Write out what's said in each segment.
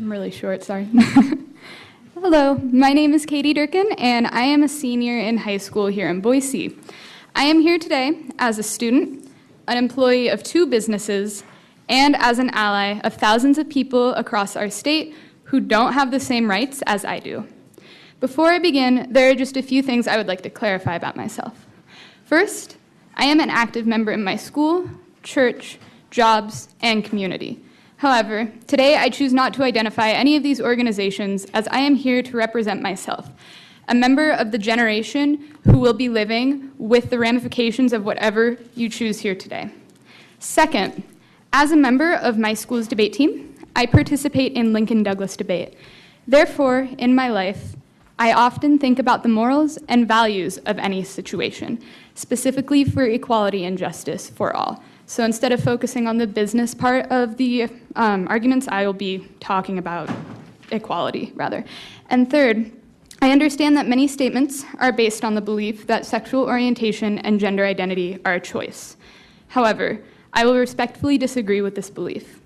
I'm really short, sorry. Hello, my name is Katie Durken, and I am a senior in high school here in Boise. I am here today as a student, an employee of 2 businesses, and as an ally of thousands of people across our state who don't have the same rights as I do. Before I begin, there are just a few things I would like to clarify about myself. First, I am an active member in my school, church, jobs, and community. However, today I choose not to identify any of these organizations as I am here to represent myself, a member of the generation who will be living with the ramifications of whatever you choose here today. Second, as a member of my school's debate team, I participate in Lincoln Douglas debate. Therefore, in my life, I often think about the morals and values of any situation, specifically for equality and justice for all. So instead of focusing on the business part of the arguments, I will be talking about equality, rather. And third, I understand that many statements are based on the belief that sexual orientation and gender identity are a choice. However, I will respectfully disagree with this belief.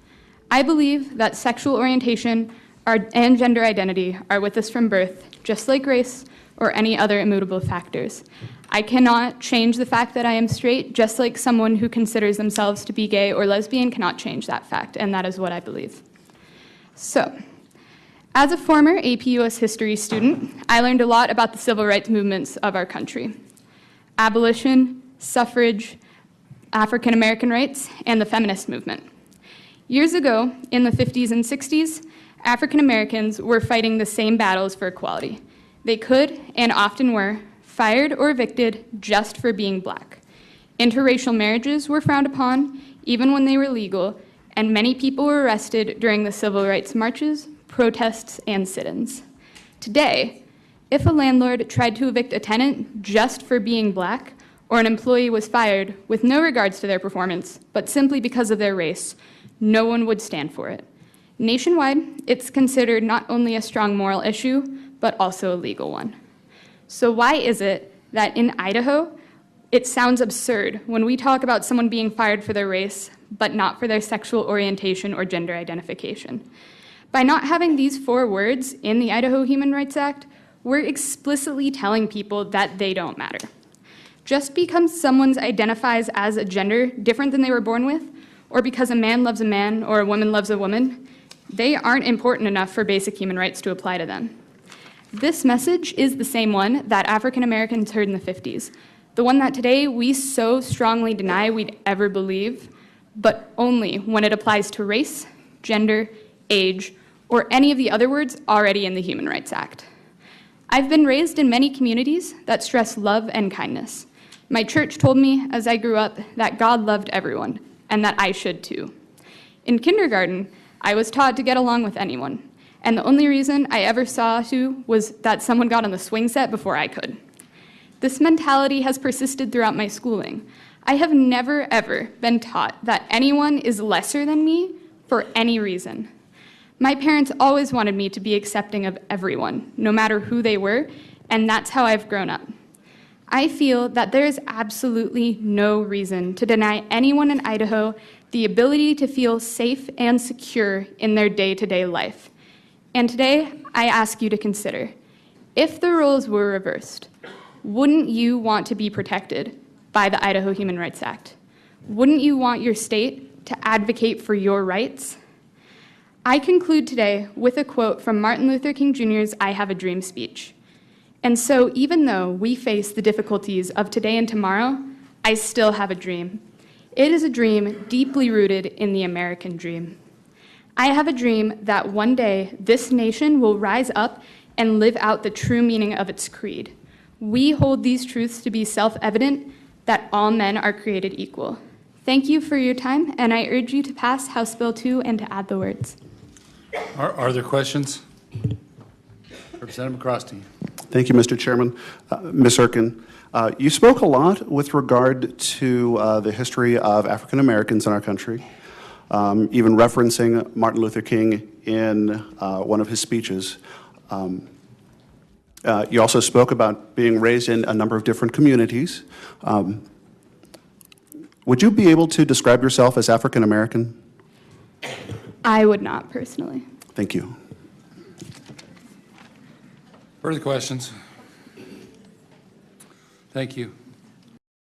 I believe that sexual orientation and gender identity are with us from birth, just like race or any other immutable factors. I cannot change the fact that I am straight, just like someone who considers themselves to be gay or lesbian cannot change that fact, and that is what I believe. So, as a former AP US history student, I learned a lot about the civil rights movements of our country. Abolition, suffrage, African American rights, and the feminist movement. Years ago, in the 50s and 60s, African Americans were fighting the same battles for equality. They could, and often were, fired or evicted just for being black. Interracial marriages were frowned upon, even when they were legal, and many people were arrested during the civil rights marches, protests, and sit-ins. Today, if a landlord tried to evict a tenant just for being black, or an employee was fired with no regards to their performance, but simply because of their race, no one would stand for it. Nationwide, it's considered not only a strong moral issue, but also a legal one. So why is it that in Idaho, it sounds absurd when we talk about someone being fired for their race, but not for their sexual orientation or gender identification? By not having these 4 words in the Idaho Human Rights Act, we're explicitly telling people that they don't matter. Just because someone identifies as a gender different than they were born with, or because a man loves a man or a woman loves a woman, they aren't important enough for basic human rights to apply to them. This message is the same one that African Americans heard in the 50s, the one that today we so strongly deny we'd ever believe, but only when it applies to race, gender, age, or any of the other words already in the Human Rights Act. I've been raised in many communities that stress love and kindness. My church told me as I grew up that God loved everyone, and that I should too. In kindergarten, I was taught to get along with anyone, and the only reason I ever saw to was that someone got on the swing set before I could. This mentality has persisted throughout my schooling. I have never, ever been taught that anyone is lesser than me for any reason. My parents always wanted me to be accepting of everyone, no matter who they were, and that's how I've grown up. I feel that there is absolutely no reason to deny anyone in Idaho the ability to feel safe and secure in their day-to-day life. And today, I ask you to consider, if the roles were reversed, wouldn't you want to be protected by the Idaho Human Rights Act? Wouldn't you want your state to advocate for your rights? I conclude today with a quote from Martin Luther King Jr.'s I Have a Dream speech. And so even though we face the difficulties of today and tomorrow, I still have a dream. It is a dream deeply rooted in the American dream. I have a dream that one day this nation will rise up and live out the true meaning of its creed. We hold these truths to be self-evident, that all men are created equal. Thank you for your time, and I urge you to pass House Bill 2 and to add the words. Are there questions? Representative McCrosty. Thank you, Mr. Chairman. Ms. Durken, you spoke a lot with regard to the history of African Americans in our country, even referencing Martin Luther King in one of his speeches. You also spoke about being raised in a number of different communities. Would you be able to describe yourself as African American? I would not, personally. Thank you. Further questions? Thank you.